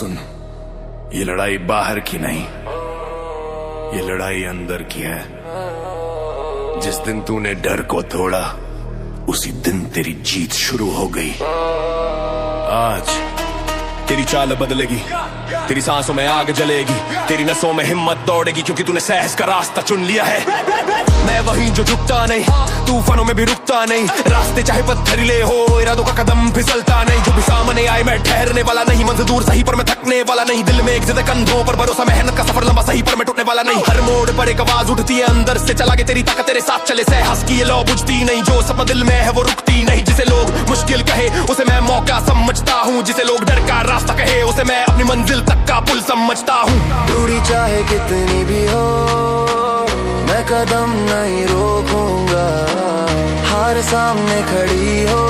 सुन, ये लड़ाई बाहर की नहीं, ये लड़ाई अंदर की है। जिस दिन तूने डर को तोड़ा, उसी दिन तेरी जीत शुरू हो गई। आज तेरी चाल बदलेगी, तेरी सांसों में आग जलेगी, तेरी नसों में हिम्मत दौड़ेगी, क्योंकि तूने सहज का रास्ता चुन लिया है। मैं वहीं जो झुकता नहीं, तूफानों में भी रुकता नहीं, रास्ते चाहे पत्थरीले हो, इरादों का कदम फिसलता नहीं। जो भी सामने आए मैं ठहरने वाला नहीं, मंजिल दूर सही पर मैं थकने वाला नहीं। दिल में एक जिद, कंधों पर भरोसा, मेहनत का सफर लंबा सही पर मैं टूटने वाला नहीं। हर मोड़ पर एक आवाज उठती है अंदर से, चला के तेरी ताकत तेरे साथ चले। सहस की ये लौ बुझती नहीं, जो सपना दिल में है वो रुकती नहीं। जिसे लोग मुश्किल कहे उसे मैं मौका समझता हूँ, जिसे लोग डर का रास्ता कहे उसे मैं अपनी मंजिल तक का पुल समझता हूँ। दूरी चाहे कितनी भी हो, मैं कदम नहीं रोकूंगा। हार सामने खड़ी हो,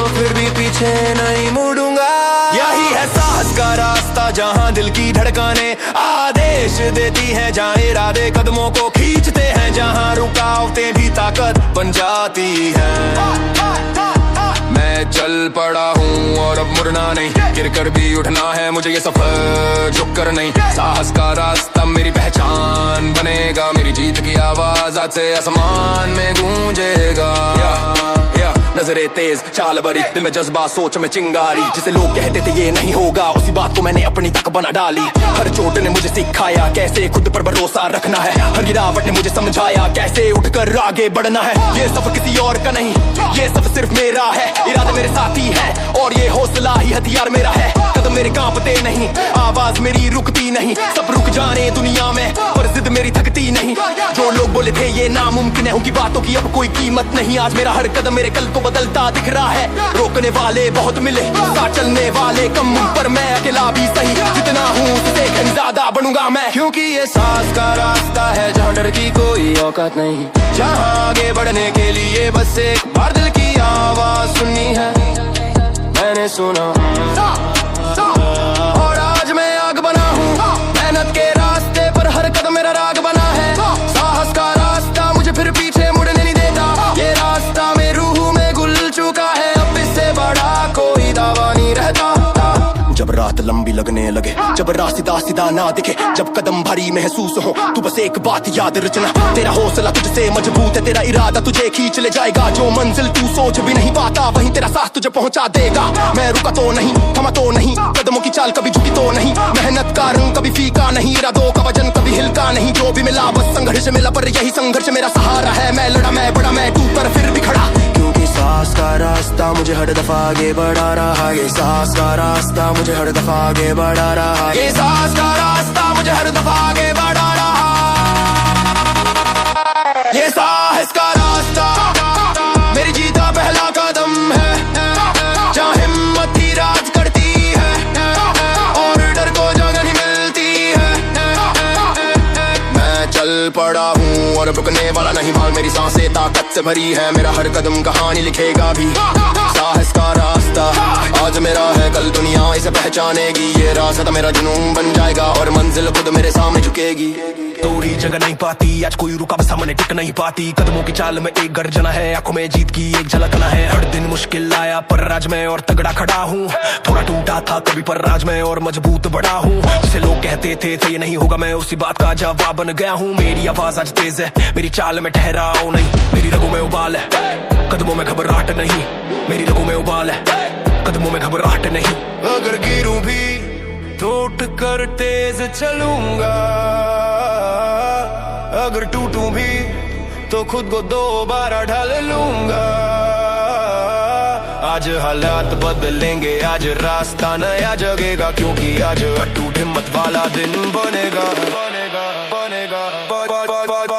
फिर भी पीछे नहीं मुड़ूंगा। यही है साहस का रास्ता, जहाँ दिल की धड़कनें आदेश देती हैं, जहाँ इरादे कदमों को खींचते हैं, जहाँ रुकावटें भी ताकत बन जाती हैं। मैं चल पड़ा हूँ और अब मुड़ना नहीं, गिर कर भी उठना है मुझे ये सफर झुक कर नहीं। साहस का रास्ता मेरी पहचान बनेगा, मेरी जीत की आवाज आज से आसमान में गूंजेगा। नजरे तेज, चाल बड़ी, दिल में जज्बा, सोच में चिंगारी। जिसे लोग कहते थे ये नहीं होगा, उसी बात को मैंने अपनी तक बना डाली। हर चोट ने मुझे सिखाया कैसे खुद पर भरोसा रखना है, हर गिरावट ने मुझे समझाया कैसे उठकर आगे बढ़ना है। ये सब किसी और का नहीं, ये सब सिर्फ मेरा है। इरादे मेरे साथी है और ये हौसला ही हथियार मेरा है। कदम मेरे कांपते नहीं, आवाज मेरी रुकती नहीं। सब रुक जाने दुनिया में, पर जिद मेरी थकती नहीं। जो लोग बोले थे ये नामुमकिन है, उनकी बातों की अब कोई कीमत नहीं। आज मेरा हर कदम मेरे कल को बदलता दिख रहा है। रोकने वाले बहुत मिले, साथ चलने वाले कम, पर मैं अकेला भी सही। जितना हूँ उससे कहीं ज्यादा बनूंगा मैं, क्योंकि ये साहस का रास्ता है, जहाँ डर की कोई औकात नहीं। जहाँ आगे बढ़ने के लिए बस एक बार दिल की आवाज सुननी है। मैंने सुना और आज मैं आग बना हूँ, मेहनत के रास्ते पर हर कदम मेरा राग बना है। साहस का रास्ता मुझे फिर पीछे मुड़ने नहीं देता। ये रास्ता मेरी रूह में घुल चुका है, अब इससे बड़ा कोई दावा नहीं रहता। जब रात लंबी लगने लगे, जब रास्ता सीधा ना दिखे, जब कदम भारी महसूस हो, तू बस एक बात याद रचना, तेरा हौसला तुझसे मजबूत है, तेरा इरादा तुझे खींच ले जाएगा। जो मंजिल तू सोच भी नहीं पाता, वहीं तेरा साथ तुझे पहुंचा देगा। मैं रुका तो नहीं, थमा तो नहीं, कदमों की चाल कभी झुकी तो नहीं। मेहनत का रंग कभी फीका नहीं, इरादों का वजन कभी हिलका नहीं। जो भी मिला बस संघर्ष मिला, पर यही संघर्ष मेरा सहारा है। मैं लड़ा, मैं बड़ा, मैं टूट फिर भी खड़ा, क्योंकि साहस का रास्ता मुझे हर दफा आगे बढ़ा रहा। ये साहस का रास्ता मुझे हर दफा आगे बढ़ा रहा। ये साहस का रास्ता मुझे हर दफा आगे बढ़ा रहा। ये साहस का रास्ता मेरी जीत का पहला कदम है, जहाँ हिम्मत ही राज करती है और डर को जगह नहीं मिलती है। मैं चल पड़ा हूँ और रुकने वाला नहीं, भाग मेरी सांसें ताकत से भरी है। मेरा हर कदम कहानी लिखेगा भी। साहस का रास्ता आज मेरा है, कल दुनिया इसे पहचानेगी। ये रास्ता मेरा जुनून बन जाएगा और मंजिल खुद मेरे सामने झुकेगी। दूरी जगह नहीं पाती, आज कोई रुका सामने टिक नहीं पाती। कदमों की चाल में एक गर्जना है, आंखों में जीत की एक झलकना है। हर दिन मुश्किल आया पर आज मैं और तगड़ा खड़ा हूँ। थोड़ा टूटा था कभी पर आज मैं और मजबूत बड़ा हूँ। जिसे लोग कहते थे ये नहीं होगा, मैं उसी बात का जवाब बन गया हूँ। मेरी आवाज आज तेज है, मेरी चाल में ठहराव नहीं, मेरी रगों में उबाल है, कदमों में घबराहट नहीं। मेरी रगों में उबाल है, कदमों में घबराहट नहीं। अगर गिरूं भी तो उठ कर तेज चलूंगा, अगर टूटूं भी तो खुद को दोबारा ढाल लूंगा। आज हालात बदलेंगे, आज रास्ता नया जगेगा, क्योंकि आज अटूट हिम्मत वाला दिन बनेगा।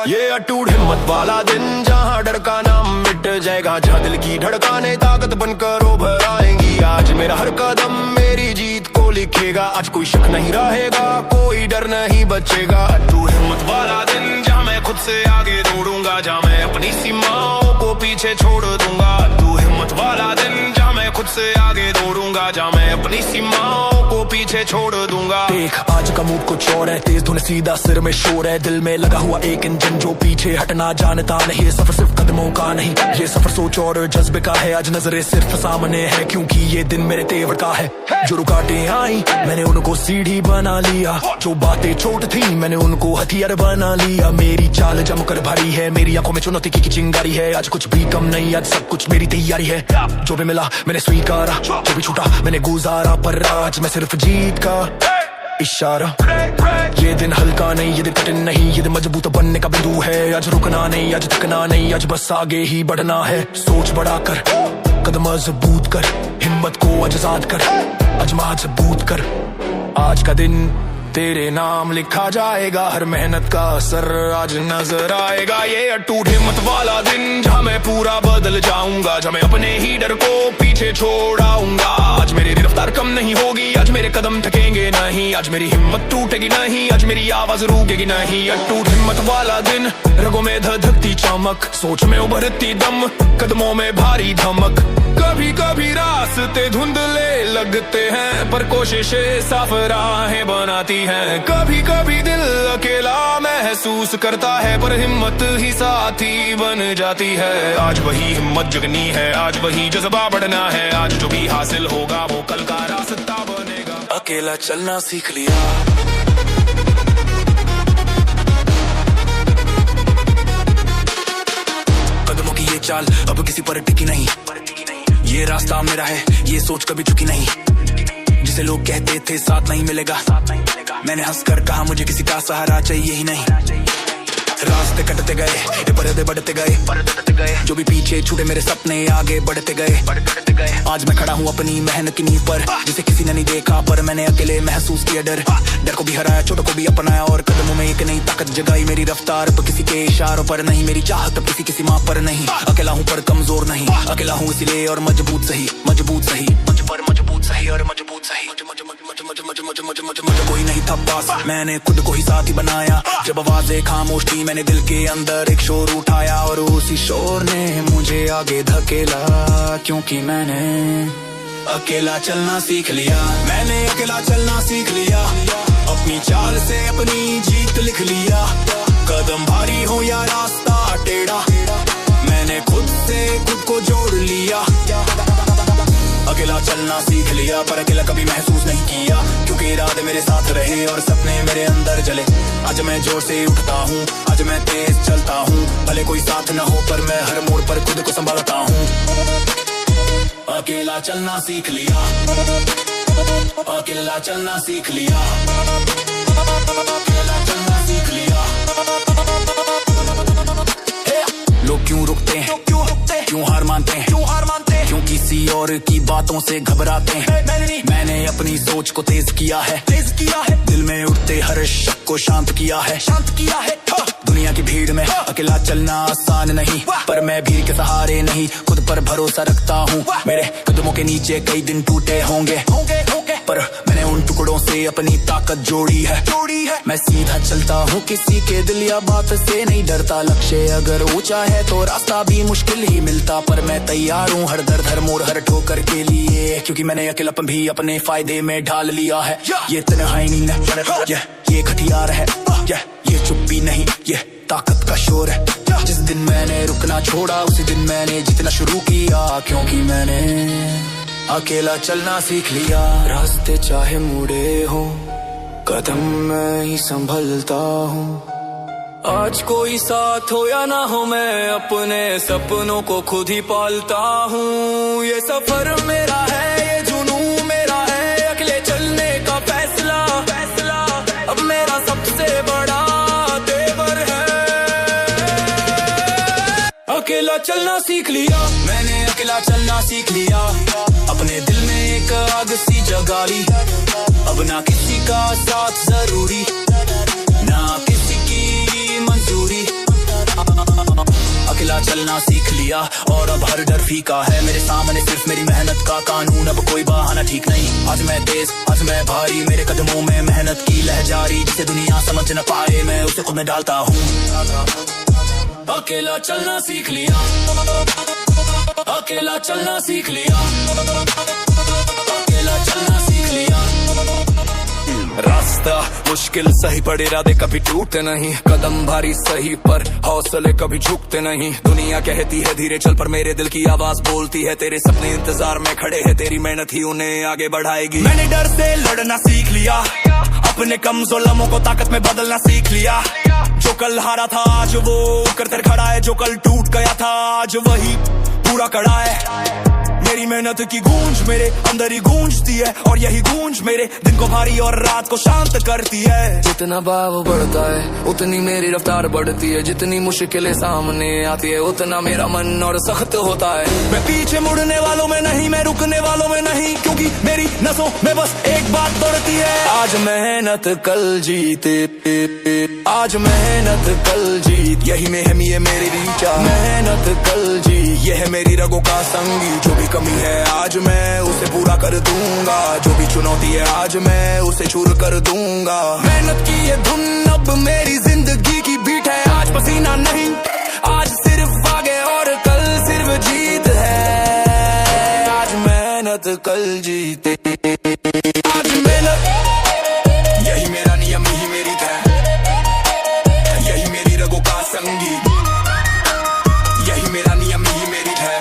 ये अटूट हिम्मत वाला दिन, जहाँ डर का नाम मिट जाएगा, जहाँ दिल की धड़कनें ताकत बनकर उभर आएंगी। आज मेरा हर कदम मेरी जीत को लिखेगा, आज कोई शक नहीं रहेगा, कोई डर नहीं बचेगा। अटूट हिम्मत वाला दिन, जहाँ मैं खुद से आगे दौड़ूंगा, जहाँ मैं अपनी सीमाओं को पीछे छोड़ दूंगा। अटूट हिम्मत वाला दिन, जहाँ मैं खुद से आगे दौड़ूंगा, जहाँ मैं अपनी सीमाओं को पीछे पीछे छोड़ दूंगा। देख आज का मूड कुछ और है, तेज धुन सीधा सिर में शोर है, दिल में लगा हुआ एक इंजन जो पीछे हटना जानता नहीं। ये सफर सिर्फ कदमों का नहीं, ये सफर सोच और जज्बे का है। आज नजरें सिर्फ सामने है क्योंकि ये दिन मेरे तेवर का है। जो रुकावटें आई मैंने उनको सीढ़ी बना लिया, जो बातें चोट थी मैंने उनको हथियार बना लिया। मेरी चाल जमकर भारी है, मेरी आंखों में चुनौती की चिंगारी है। आज कुछ भी कम नहीं, आज सब कुछ मेरी तैयारी है। जो भी मिला मैंने स्वीकारा, जो भी छूटा मैंने गुजारा, पर आज मैं सिर्फ जीत का इशारा। ये दिन हल्का नहीं, ये दिन कठिन नहीं, ये दिन मजबूत बनने का बिंदु है। आज रुकना नहीं, आज थकना नहीं, आज बस आगे ही बढ़ना है। सोच बढ़ाकर कदम मजबूत कर, हिम्मत को आजाद कर, अजमा मजबूत कर। आज का दिन तेरे नाम लिखा जाएगा, हर मेहनत का असर आज नजर आएगा। ये अटूट हिम्मत वाला दिन जहाँ मैं पूरा बदल जाऊंगा, जहाँ मैं अपने ही डर को पीछे छोड़ाऊंगा। आज मेरी रफ्तार कम नहीं होगी, आज मेरे कदम थकेंगे नहीं, आज मेरी हिम्मत टूटेगी नहीं, आज मेरी आवाज रुकेगी नहीं। अटूट हिम्मत वाला दिन, रगों में धधकती चमक, सोच में उभरती दम, कदमों में भारी धमक। कभी कभी रास्ते धुंधले लगते हैं पर कोशिशें साफ राहें बनाती हैं। कभी कभी दिल अकेला महसूस करता है पर हिम्मत ही साथी बन जाती है। आज वही हिम्मत जगनी है, आज वही जज्बा बढ़ना है। आज जो भी हासिल होगा वो कल का रास्ता बनेगा। अकेला चलना सीख लिया, कदमों की ये चाल अब किसी पर टिकी नहीं। ये रास्ता मेरा है, ये सोच कभी चुकी नहीं। जिसे लोग कहते थे साथ नहीं मिलेगा, मैंने हंसकर कहा मुझे किसी का सहारा चाहिए ही नहीं। रास्ते कटते गए, पर्दे बढ़ते गए, जो भी पीछे छूटे मेरे सपने आगे बढ़ते गए। आज मैं खड़ा हूँ अपनी मेहनत की नींव पर, जिसे किसी ने नहीं देखा पर मैंने अकेले महसूस किया। डर को भी हराया, चोटों को भी अपनाया और कदमों में एक नई ताकत जगाई। मेरी रफ्तार पर किसी के इशारों पर नहीं, मेरी चाहत पर किसी माँ पर नहीं। अकेला हूँ पर कमजोर नहीं, अकेला हूँ इसलिए और मजबूत सही, मजबूत सही, मुझ पर मजबूत सही और मजबूत सही। कोई नहीं था पास, मैंने खुद को ही साथी बनाया। जब आवाजें खामोश थी मैंने दिल के अंदर एक शोर उठाया और उसी शोर ने मुझे आगे धकेला। क्योंकि मैंने अकेला चलना सीख लिया, मैंने अकेला चलना सीख लिया। अपनी चाल से अपनी जीत लिख लिया। कदम भारी हो या रास्ता टेढ़ा, मैंने खुद से खुद को जोड़ लिया। अकेला चलना सीख लिया पर अकेला कभी महसूस नहीं किया, क्योंकि इरादे मेरे साथ रहे और सपने मेरे अंदर जले। आज मैं जोर से उठता हूँ, आज मैं तेज चलता हूँ, भले कोई साथ न हो पर मैं हर मोड़ पर खुद को संभालता हूँ। अकेला चलना सीख लिया, अकेला चलना सीख लिया, अकेला चलना सीख लिया। लोग क्यों रुकते हैं, क्यों हार मानते हैं, क्यों किसी और की बातों से घबराते हैं। मैंने अपनी सोच को तेज किया है, दिल में उठते हर शक को शांत किया है। दुनिया की भीड़ में अकेला चलना आसान नहीं, पर मैं भीड़ के सहारे नहीं, खुद पर भरोसा रखता हूँ। मेरे कदमों के नीचे कई दिन टूटे होंगे, पर मैंने उन टुकड़ों से अपनी ताकत जोड़ी है। मैं सीधा चलता हूँ, किसी के दिल या बात से नहीं डरता। लक्ष्य अगर ऊंचा है तो रास्ता भी मुश्किल ही मिलता, पर मैं तैयार हूँ हर दर्द हर मोड़ हर ठोकर के लिए, क्योंकि मैंने अकेलापन भी अपने फायदे में ढाल लिया है। ये तन्हाई नहीं है, ये हथियार है, ये चुप्पी नहीं, ये ताकत का शोर है। जिस दिन मैंने रुकना छोड़ा उसी दिन मैंने जीतना शुरू किया, क्योंकि मैंने अकेला चलना सीख लिया। रास्ते चाहे मुड़े हो, कदम मैं ही संभलता हूँ। आज कोई साथ हो या ना हो, मैं अपने सपनों को खुद ही पालता हूँ। ये सफर मेरा है, ये जुनून मेरा है, अकेले चलने का फैसला अब मेरा सबसे बड़ा तेवर है। अकेला चलना सीख लिया, मैंने अकेला चलना सीख लिया। अपने दिल में एक आग सी जगा ली, अब ना किसी का साथ जरूरी, ना किसी की मंजूरी। अकेला चलना सीख लिया और अब हर डर फीका है। मेरे सामने सिर्फ मेरी मेहनत का कानून, अब कोई बहाना ठीक नहीं। आज मैं तेज, आज मैं भारी, मेरे कदमों में मेहनत की लहर जारी। जिसे दुनिया समझ न पाए मैं उसे खुद में डालता हूँ। अकेला चलना सीख लिया, अकेला चलना सीख लिया, अकेला चलना सीख लिया। रास्ता मुश्किल सही पर इरादे कभी टूटते नहीं, कदम भारी सही पर हौसले कभी झुकते नहीं। दुनिया कहती है धीरे चल पर मेरे दिल की आवाज बोलती है तेरे सपने इंतजार में खड़े हैं, तेरी मेहनत ही उन्हें आगे बढ़ाएगी। मैंने डर से लड़ना सीख लिया, अपने कमजोर लम्हों को ताकत में बदलना सीख लिया। जो कल हारा था आज वो करकर खड़ा है, जो कल टूट गया था आज वही पूरा खड़ा है। मेरी मेहनत की गूंज मेरे अंदर ही गूंजती है, और यही गूंज मेरे दिन को भारी और रात को शांत करती है। जितना भाव बढ़ता है उतनी मेरी रफ्तार बढ़ती है, जितनी मुश्किलें सामने आती है उतना मेरा मन और सख्त होता है। मैं पीछे मुड़ने वालों में नहीं, मैं रुकने वालों में नहीं, क्योंकि मेरी नसों में बस एक बात दौड़ती है। आज मेहनत कल जीते, आज मेहनत कल जीत, यही में है ये मेरी रीचा। मेहनत कल जी ये है मेरी रगों का संगी, जो भी कमी है आज मैं उसे पूरा कर दूंगा, जो भी चुनौती है आज मैं उसे चूर कर दूंगा। मेहनत की ये धुन अब मेरी जिंदगी की बीट है, आज पसीना नहीं आज सिर्फ आगे और कल सिर्फ जीत है। आज मेहनत कल जीते, आज मेहनत यही मेरा नियम यही मेरी है, यही मेरी रगों का संगी, यही मेरा नियम यही मेरी है,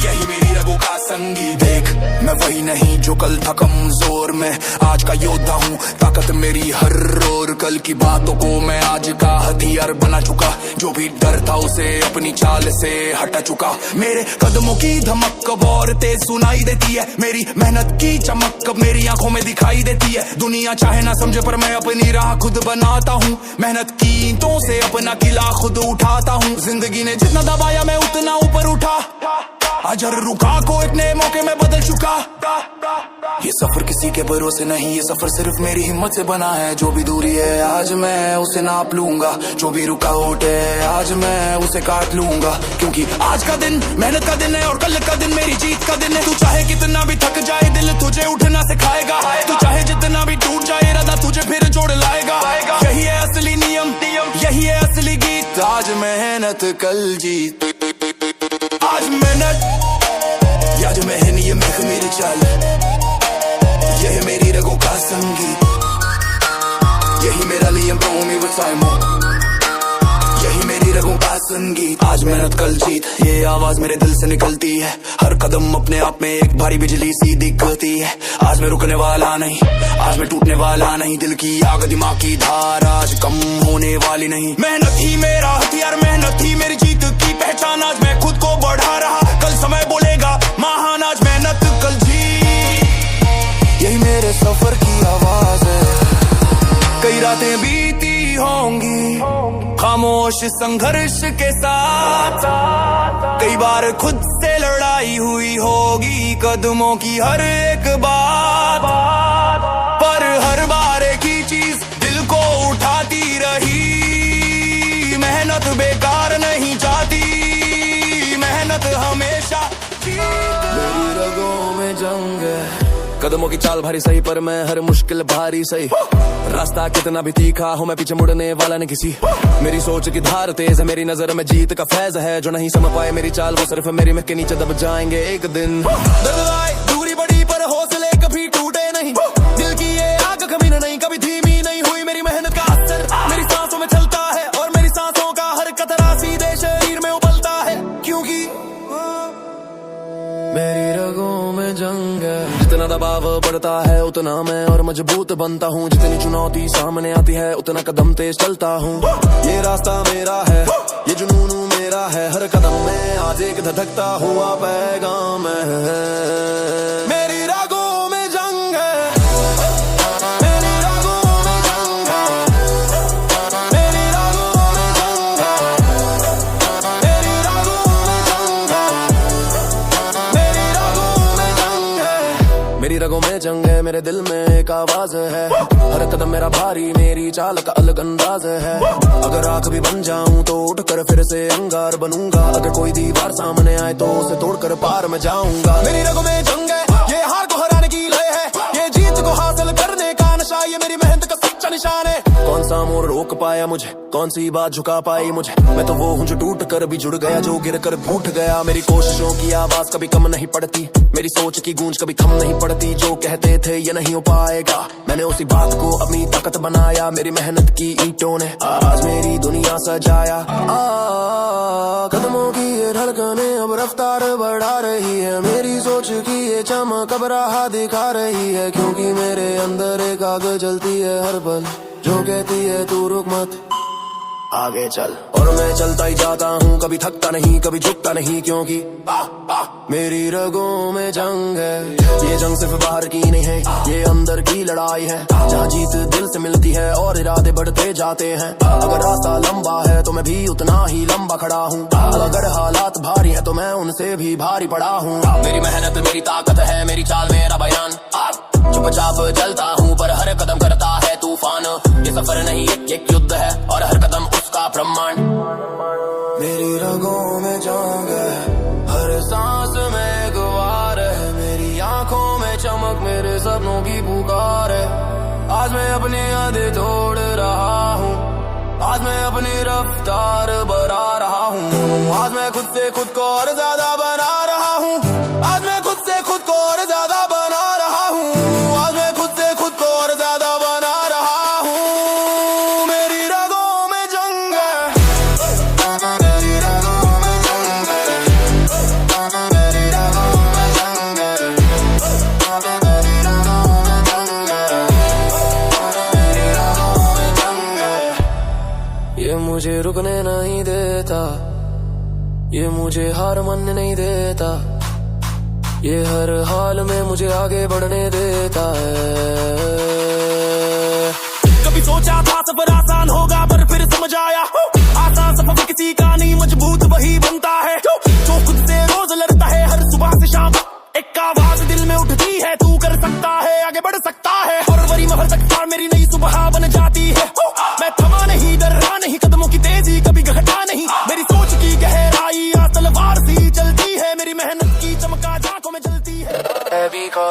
यही मेरी रगों का संगी। देख मैं वही नहीं जो कल था कमजोर में, आज का योद्धा हूँ, ताकत मेरी हर रोर। कल की बातों को मैं आज का हथियार बना चुका, जो भी डर था उसे अपनी चाल से हटा चुका। मेरे कदमों की धमक कब और तेज सुनाई देती है, मेरी मेहनत की चमक कब मेरी आंखों में दिखाई देती है। दुनिया चाहे ना समझे पर मैं अपनी राह खुद बनाता हूँ, मेहनत की ईंटों से अपना किला खुद उठाता हूँ। जिंदगी ने जितना दबाया मैं उतना ऊपर उठा, आज हर रुका को एक नए मौके में बदल चुका। ये सफर किसी के भरोसे नहीं, ये सफर सिर्फ मेरी हिम्मत से बना है। जो भी दूरी है आज मैं उसे नाप लूंगा, जो भी रुकावट है आज मैं उसे काट लूंगा, क्योंकि आज का दिन मेहनत का दिन है और कल का दिन मेरी जीत का दिन है। तू चाहे कितना भी थक जाए दिल तुझे उठना सिखाएगा, तू चाहे जितना भी टूट जाए इरादा तुझे फिर जोड़ लाएगा। यही है असली नियम, यही है असली गीत। आज मेहनत कल जीत, आज मेहनत आज मेहनत ये मेरी चाल, यही मेरी रगों का संगीत, यही मेरा नियम प्रोमी वसाइमो, यही मेरी रगों का संगीत। आज मेहनत कल जीत ये आवाज मेरे दिल से निकलती है, हर कदम अपने आप में एक भारी बिजली सी दिखती है। आज मैं रुकने वाला नहीं, आज मैं टूटने वाला नहीं, दिल की आग दिमाग की धार आज कम होने वाली नहीं। मेहनत ही मेरा हथियार, मेहनत ही मेरी जीत की पहचान, आज मैं खुद को बढ़ा रहा, कल समय बोलेगा महान, आज मेहनत कल जीत, यही मेरे सफर की आवाज है। कई रातें बीती होंगी खामोश संघर्ष के साथ, कई बार खुद से लड़ाई हुई होगी कदमों की हर एक बात, पर हर बार एक ही चीज दिल को उठाती रही, मेहनत बेकार नहीं जाती, मेहनत हमेशा मेरी रगों में जंग है, कदमों की चाल भारी सही पर मैं हर मुश्किल भारी सही। रास्ता कितना भी तीखा हूँ मैं पीछे मुड़ने वाला नहीं किसी, मेरी सोच की धार तेज है, मेरी नजर में जीत का फैज है। जो नहीं समझ पाए मेरी चाल वो सिर्फ मेरी महक के नीचे दब जाएंगे एक दिन। दर्द आए दूरी बड़ी पर हौसले कभी टूटे नहीं, दिल की ये आग कभी नहीं कभी धीमी नहीं हुई, मेरी मेहनत का असर मेरी सांसों में चलता है, और मेरी सांसों का हर कतरा सीधे शरीर में उबलता है, क्योंकि मेरी रगों में जंग है। जितना दबाव बढ़ता है उतना मैं और मजबूत बनता हूँ, जितनी चुनौती सामने आती है उतना कदम तेज चलता हूँ। ये रास्ता मेरा है, ये जुनून मेरा है, हर कदम में आज एक धधकता हुआ पैगाम है। मेरी रागों में जंग है, मेरी रागों में जंग है, मेरी रागों में जंग है, मेरी रागों में जंग है, मेरी रागों में जंग है। मेरी रगों में जंग है, मेरे दिल में एक आवाज है, हर कदम मेरा भारी, मेरी चाल का अलग अंदाज है। अगर आग भी बन जाऊं तो उठ कर फिर से अंगार बनूंगा, अगर कोई दीवार सामने आए तो उसे तोड़कर पार में जाऊंगा। मेरी रगों में जंग है, ये हार को हराने की लय है, ये जीत को हासिल करने का नशा, ये मेरी मेहनत का सच्चा निशान है। कौन सा मोड़ रोक पाया मुझे, कौन सी बात झुका पाई मुझे। मैं तो वो हूँ जो टूट कर भी जुड़ गया, जो गिर कर फूट गया। मेरी कोशिशों की आवाज कभी कम नहीं पड़ती, मेरी सोच की गूंज कभी थम नहीं पड़ती। जो कहते थे ये नहीं हो पाएगा, मैंने उसी बात को अपनी ताकत बनाया। मेरी मेहनत की ईंटों ने आज मेरी दुनिया सजाया। कदमों की ये धड़कनें अब रफ्तार बढ़ा रही है, मेरी सोच की ये चमक अब राह दिखा रही है। क्योंकि मेरे अंदर एक आग जलती है हर पल, जो कहती है तू रुक मत आगे चल। और मैं चलता ही जाता हूँ, कभी थकता नहीं कभी झुकता नहीं, क्योंकि मेरी रगों में जंग है। ये जंग सिर्फ बाहर की नहीं है, ये अंदर की लड़ाई है। जहाँ जीत दिल से मिलती है और इरादे बढ़ते जाते हैं। अगर रास्ता लंबा है तो मैं भी उतना ही लंबा खड़ा हूँ, अगर हालात भारी है तो मैं उनसे भी भारी पड़ा हूँ। मेरी मेहनत मेरी ताकत है, मेरी चाल मेरा बयान। चुपचाप चलता हूँ पर हर कदम करता है तूफान। ये सफर नहीं एक युद्ध है और हर कदम उसका प्रमाण। मेरी रगों में जंग है, हर सांस में गुवार है। मेरी आंखों में चमक, मेरे सपनों की पुकार है। आज मैं अपनी यादें तोड़ रहा हूँ, आज मैं अपनी रफ्तार बढ़ा रहा हूँ। आज मैं खुद से खुद को और ज्यादा बना रहा हूँ, आज मैं खुद से खुद को और ज्यादा बना रहा हूँ, आज मैं खुद से खुद को और ज्यादा बना रहा हूँ। मेरी रगों में जंग है, मेरी रगों में जंग है, मेरी रगों में जंग है, मेरी रगों में जंग है, मेरी रगों में जंग है। ये मुझे रुकने नहीं देता, ये मुझे हार मानने नहीं देता, ये हर हाल में मुझे आगे बढ़ने देता है। कभी सोचा था सफर आसान होगा पर फिर समझ आया, आसान सफर किसी का नहीं, मजबूत वही बनता है जो खुद से रोज लड़ता है। हर सुबह से शाम एक आवाज दिल में उठती है, तू कर सकता है आगे बढ़ सकता है। फरवरी में हर सकता मेरी नई सुबह बन जाती है। मैं थमा नहीं डरा नहीं, कदमों की तेजी कभी घटा नहीं। मेरी सोच की गहराई तलवार सी चलती है, मेरी मेहनत की चमका आंखों में जलती है।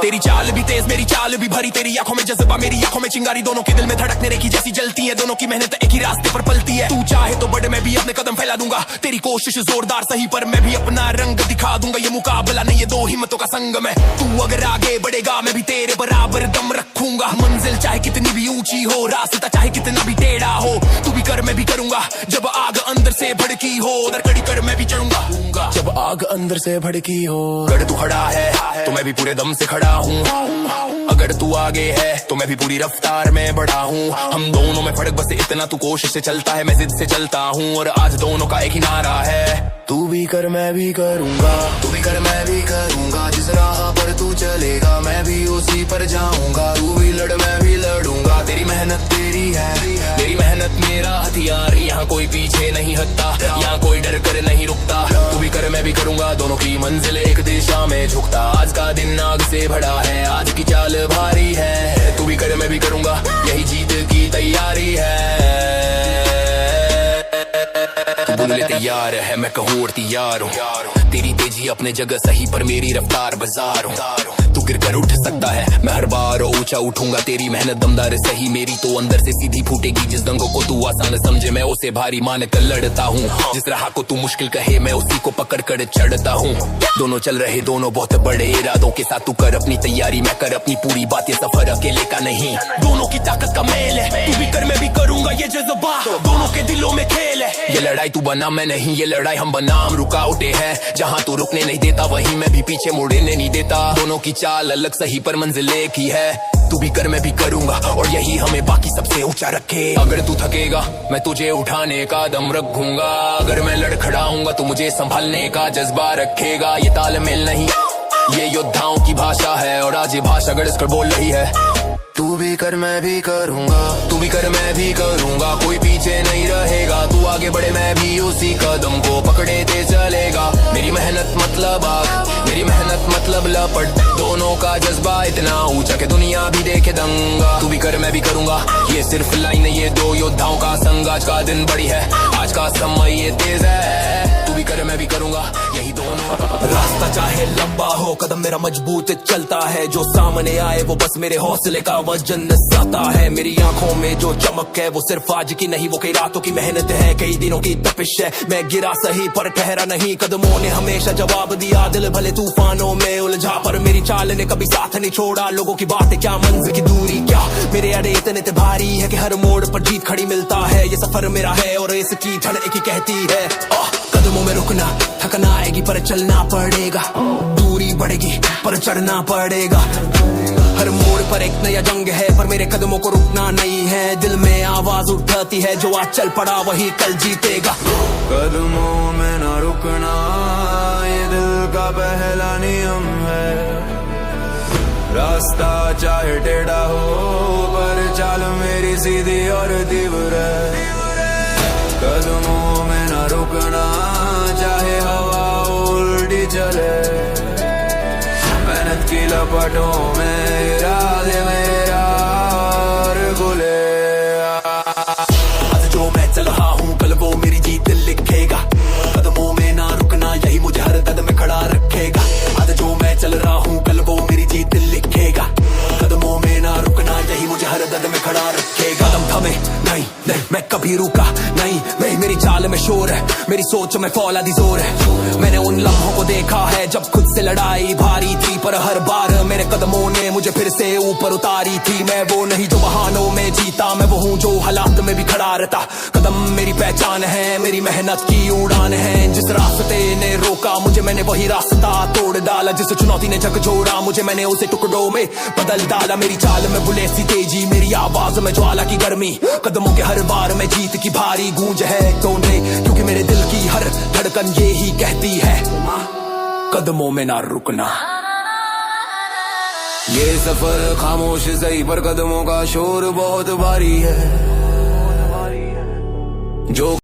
तेरी चाल भी तेज मेरी चाल भी भरी, तेरी आंखों में जज्बा मेरी आंखों में चिंगारी। दोनों के दिल में धड़कने रेखी जैसी जलती है, दोनों की मेहनत एक ही रास्ते पर पलती है। तू चाहे तो बड़े मैं भी अपने कदम फैला दूंगा, तेरी कोशिश जोरदार सही पर मैं भी अपना रंग दिखा दूंगा। ये मुकाबला नहीं ये दो हिम्मतों का संगम है, तू अगर आगे बढ़ेगा मैं भी तेरे बराबर दम रखूंगा। मंजिल चाहे कितनी भी ऊंची हो, रास्ता चाहे कितना भी टेढ़ा हो, तू भी कर मैं भी करूंगा। जब आग अंदर से भड़की हो उधर कड़ी कर मैं भी चढ़ूंगा। जब आग अंदर से भड़की हो, अगर तू खड़ा है तो मैं भी पूरे दम से खड़ा हूँ, अगर तू आगे है तो मैं भी पूरी रफ्तार में बढ़ा हूँ। हम दोनों में फर्क बस इतना, तू कोशिश से चलता है मैं जिद से चलता हूँ, और आज दोनों का एक ही नारा है, तू भी कर मैं भी करूंगा, तू भी कर मैं भी करूंगा। जिस राह पर तू चलेगा मैं भी उसी पर जाऊंगा, तू भी लड़ मैं भी लड़ूंगा। तेरी मेहनत तेरी है, मेरी मेहनत मेरा हथियार। यहाँ कोई पीछे नहीं हटता, यहाँ कोई डर कर नहीं रुकता। तू भी कर मैं भी करूंगा, दोनों की मंजिल एक दिशा में झुकता। आज का दिन आग से भरा है, आज की चाल भारी है, तू भी कर मैं भी करूंगा, यही जीत की तैयारी है। तू बोले तैयार है मैं कहूँ और तैयार हूँ, तेरी तेजी अपने जगह सही पर मेरी रफ्तार बाजार हूँ। तू गिर कर उठ सकता है मैं हर बार ऊंचा उठूंगा, तेरी मेहनत दमदार सही मेरी तो अंदर से सीधी फूटेगी। जिस दंगों को तू आसान समझे मैं उसे भारी मान कर लड़ता हूँ, जिस राह को तू मुश्किल कहे मैं उसी को पकड़ कर चढ़ता हूँ। दोनों चल रहे दोनों बहुत बड़े इरादों के साथ, तू कर अपनी तैयारी मैं कर अपनी पूरी बात। ये सफर अकेले का नहीं, दोनों की ताकत का मेल है, तू भी कर मैं भी करूंगा, ये जज्बा दोनों के दिलों में खेल है। ये लड़ाई तू बना मैं नहीं, ये लड़ाई हम बनाम रुकावटें हैं। जहाँ तू रुकने नहीं देता वहीं मैं भी पीछे मुड़ने नहीं देता। दोनों की चाल अलग सही पर मंजिल एक ही है, तू भी कर मैं भी करूंगा, और यही हमें बाकी सबसे ऊंचा रखे। अगर तू थकेगा मैं तुझे उठाने का दम रखूंगा, अगर मैं लड़खड़ाऊंगा तो मुझे संभालने का जज्बा रखेगा। ये तालमेल नहीं ये योद्धाओं की भाषा है, और आज ये भाषा गड़स कर बोल रही है, तू भी कर मैं भी करूंगा, तू भी कर मैं भी करूंगा। कोई पीछे नहीं रहेगा, तू आगे बढ़े मैं भी उसी कदम को पकड़े ते चलेगा। मेरी मेहनत मतलब आग, मेरी मेहनत मतलब लपट, दोनों का जज्बा इतना ऊंचा कि दुनिया भी देखे दंगा। तू भी कर मैं भी करूंगा, ये सिर्फ लाइन ये दो योद्धाओं का संग। आज का दिन बड़ी है, आज का समय ये तेज है, तू भी कर मैं भी करूंगा, यही दो रास्ता चाहे लंबा हो, कदम मेरा मजबूत चलता है। जो सामने आए वो बस मेरे हौसले का वजन साता है। मेरी आंखों में जो चमक है वो सिर्फ आज की नहीं, वो कई रातों की मेहनत है, कई दिनों की तपिश है। मैं गिरा सही पर ठहरा नहीं, कदमों ने हमेशा जवाब दिया। दिल भले तूफानों में उलझा पर मेरी चाल ने कभी साथ नहीं छोड़ा। लोगों की बातें क्या, मंजिल की दूरी क्या, मेरे अड़े इतने भारी है कि हर मोड़ पर जीत खड़ी मिलता है। ये सफर मेरा है और इसकी ठंड एक ही कहती है, कदमों में रुकना, थकना आएगी पर चलना पड़ेगा। दूरी बढ़ेगी पर चढ़ना पड़ेगा। हर मोड़ पर एक नया जंग है पर मेरे कदमों को रुकना नहीं है। दिल में आवाज उठाती है, जो आज चल पड़ा वही कल जीतेगा। कदमों में ना रुकना, ये दिल का पहला नियम है। रास्ता चाहे टेढ़ा हो पर चाल मेरी सीधी और तीव्र है। कदमों में ना रुकना, चाहे हवा उल्टी चले। मेहनत की लपटों में इरादे मेरे यार खुले। आज जो मैं चल रहा हूँ कल वो मेरी जीत लिखेगा। कदमों में ना रुकना यही मुझे हर कदम में खड़ा रखेगा। आज जो मैं चल रहा हूँ कल वो मेरी जीत लिखेगा। कदमों में ना रुकना यही मुझे हर कदम में खड़ा रखेगा। कदम थमे नहीं, नहीं मैं कभी रुका नहीं, मेरी चाल में शोर है, मेरी सोच में फौलादी जोर है। मैंने उन लम्हों को देखा है जब खुद से लड़ाई भारी थी, पर हर बार मेरे कदमों ने मुझे फिर से ऊपर उतारी थी। मैं वो नहीं जो बहानों में जीता, मैं वो हूँ जो हालात में भी खड़ा रहता। कदम मेरी पहचान है, मेरी मेहनत की उड़ान है। जिस रास्ते ने रोका मुझे मैंने वही रास्ता तोड़ डाला। जिस चुनौती ने झकझोरा मुझे मैंने उसे टुकड़ों में बदल डाला। मेरी चाल में बुलेट सी तेजी, मेरी आवाज में ज्वाला की गर्मी। कदमों के हर बार में जीत की भारी गूंज है। तोड़े क्योंकि मेरे दिल की हर धड़कन ये ही कहती है, कदमों में ना रुकना। ये सफर खामोश सही पर कदमों का शोर बहुत भारी है। जो